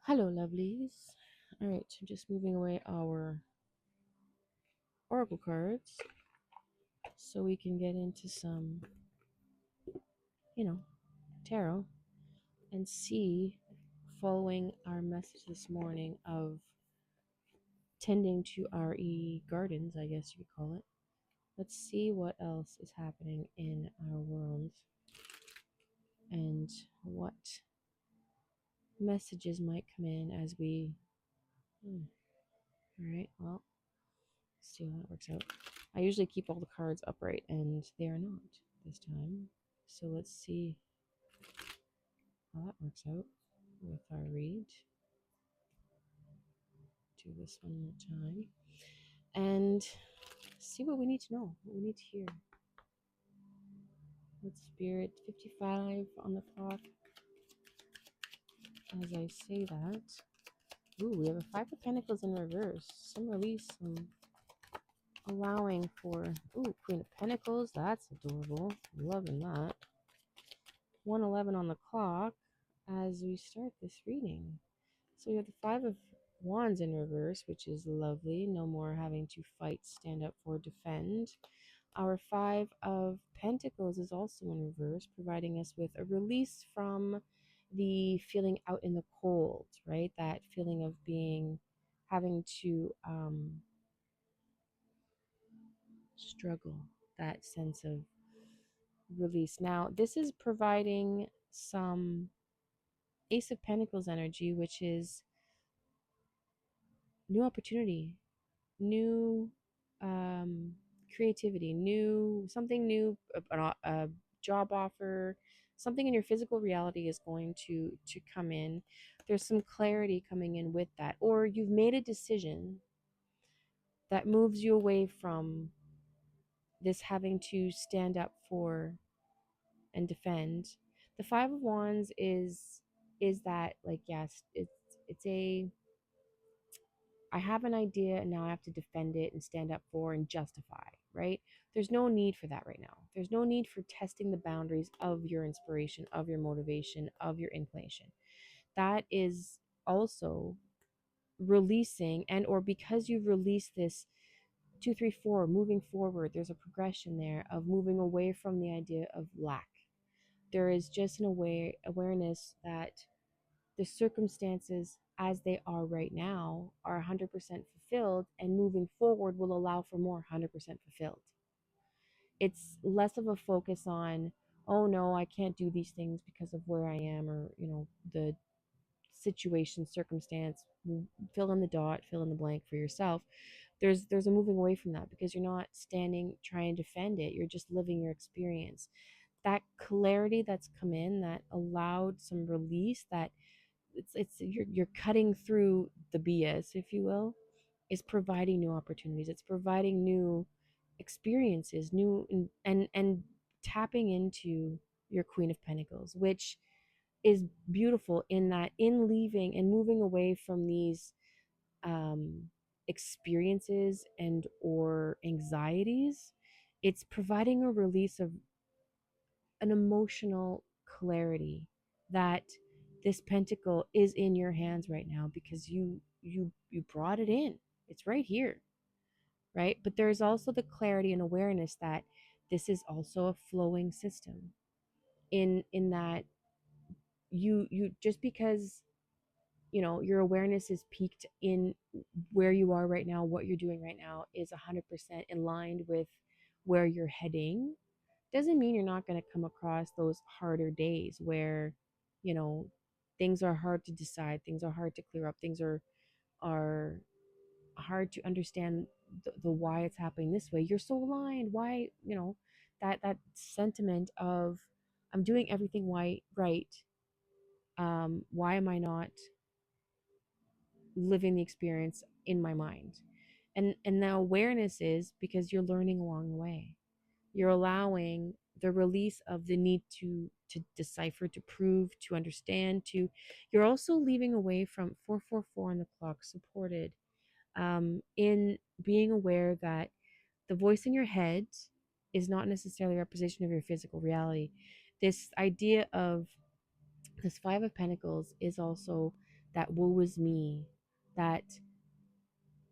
Hello, lovelies. All right, so just moving away our oracle cards so we can get into some, you know, tarot and see, following our message this morning of tending to our gardens, I guess you could call it. Let's see what else is happening in our world and what messages might come in as we. All right, well, let's see how that works out. I usually keep all the cards upright, and they are not this time. So let's see how that works out with our read. Do this one more time and see what we need to know, what we need to hear. Let's spirit 55 on the clock as I say that. Ooh, we have a Five of Pentacles in reverse. Some release, some allowing for. Ooh, Queen of Pentacles. That's adorable. Loving that. 111 on the clock as we start this reading. So we have the Five of Wands in reverse, which is lovely. No more having to fight, stand up for, defend. Our Five of Pentacles is also in reverse, providing us with a release from the feeling out in the cold, right? That feeling of having to struggle, that sense of release. Now, this is providing some Ace of Pentacles energy, which is new opportunity, new creativity, something new, a job offer, something in your physical reality is going to come in. There's some clarity coming in with that, or you've made a decision that moves you away from this having to stand up for and defend. The Five of Wands is that, like, yes, it's a, I have an idea and now I have to defend it and stand up for and justify, right? There's no need for that right now. There's no need for testing the boundaries of your inspiration, of your motivation, of your inclination. That is also releasing, and or because you've released this 2, 3, 4, moving forward, there's a progression there of moving away from the idea of lack. There is just an awareness that the circumstances as they are right now are 100% fulfilled, and moving forward will allow for more 100% fulfilled. It's less of a focus on, oh no, I can't do these things because of where I am, or the situation, circumstance. Fill in the dot, fill in the blank for yourself. There's a moving away from that, because you're not standing trying to defend it, you're just living your experience. That clarity that's come in, that allowed some release, that you're cutting through the BS, if you will, is providing new opportunities. It's providing new experiences, new and tapping into your Queen of Pentacles, which is beautiful in that, in leaving and moving away from these um, experiences and or anxieties, it's providing a release of an emotional clarity, that this pentacle is in your hands right now because you brought it in. It's right here, right? But there's also the clarity and awareness that this is also a flowing system, in that you just because your awareness is peaked in where you are right now, what you're doing right now is 100% in line with where you're heading, doesn't mean you're not going to come across those harder days where you know things are hard to decide, things are hard to clear up, things are hard to understand the why it's happening this way. You're so aligned, why, that sentiment of, I'm doing everything right, why am I not living the experience in my mind? And the awareness is because you're learning along the way. You're allowing the release of the need to decipher, to prove, to understand, to, you're also leaving away from 444 on the clock, supported, in being aware that the voice in your head is not necessarily a representation of your physical reality. This idea of this Five of Pentacles is also that woe is me, that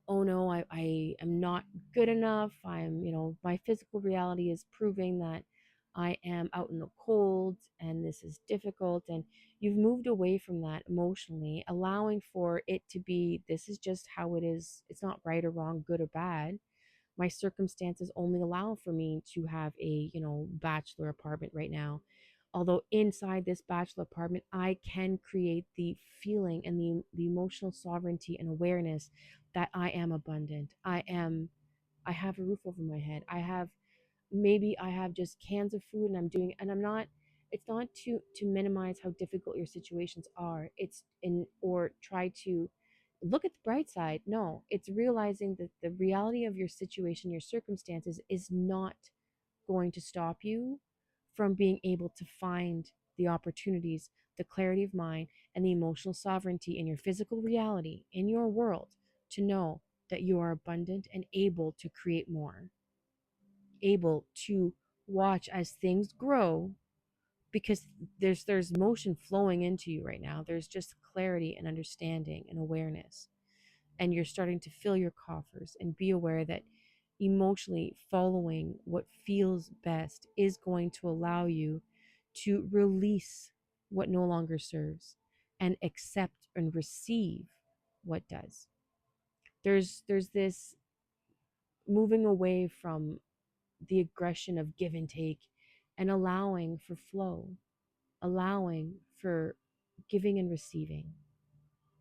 oh no, I am not good enough. I'm, my physical reality is proving that I am out in the cold and this is difficult. And you've moved away from that emotionally, allowing for it to be this is just how it is. It's not right or wrong, good or bad. My circumstances only allow for me to have a, bachelor apartment right now. Although inside this bachelor apartment, I can create the feeling and the emotional sovereignty and awareness that I am abundant. I have a roof over my head. Maybe I have just cans of food and I'm not, it's not to minimize how difficult your situations are. It's in, or try to look at the bright side. No, it's realizing that the reality of your situation, your circumstances is not going to stop you from being able to find the opportunities, the clarity of mind, and the emotional sovereignty in your physical reality, in your world, to know that you are abundant and able to create more, able to watch as things grow, because there's motion flowing into you right now. There's just clarity and understanding and awareness, and you're starting to fill your coffers and be aware that emotionally following what feels best is going to allow you to release what no longer serves and accept and receive what does. There's this moving away from the aggression of give and take and allowing for flow, allowing for giving and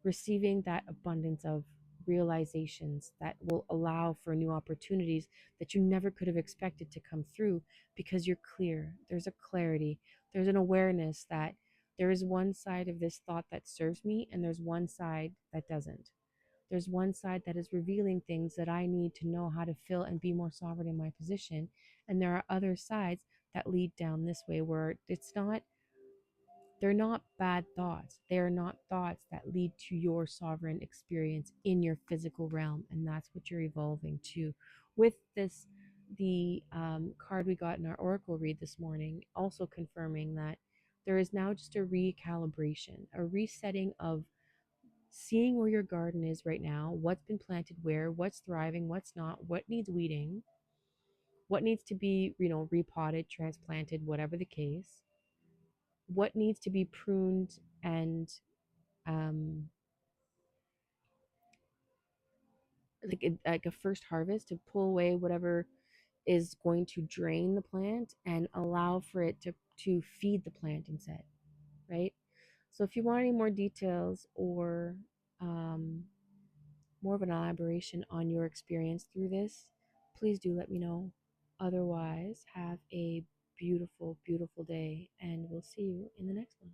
receiving that abundance of realizations that will allow for new opportunities that you never could have expected to come through, because you're clear. There's a clarity, there's an awareness that there is one side of this thought that serves me and there's one side that doesn't. There's one side that is revealing things that I need to know how to fill and be more sovereign in my position. And there are other sides that lead down this way where they're not bad thoughts. They are not thoughts that lead to your sovereign experience in your physical realm. And that's what you're evolving to. With this, the card we got in our Oracle read this morning, also confirming that there is now just a recalibration, a resetting of seeing where your garden is right now, what's been planted where, what's thriving, what's not, what needs weeding, what needs to be, repotted, transplanted, whatever the case, what needs to be pruned and um, like a first harvest to pull away whatever is going to drain the plant and allow for it to feed the plant instead, right? So if you want any more details or um, more of an elaboration on your experience through this, please do let me know. Otherwise, have a beautiful, beautiful day, and we'll see you in the next one.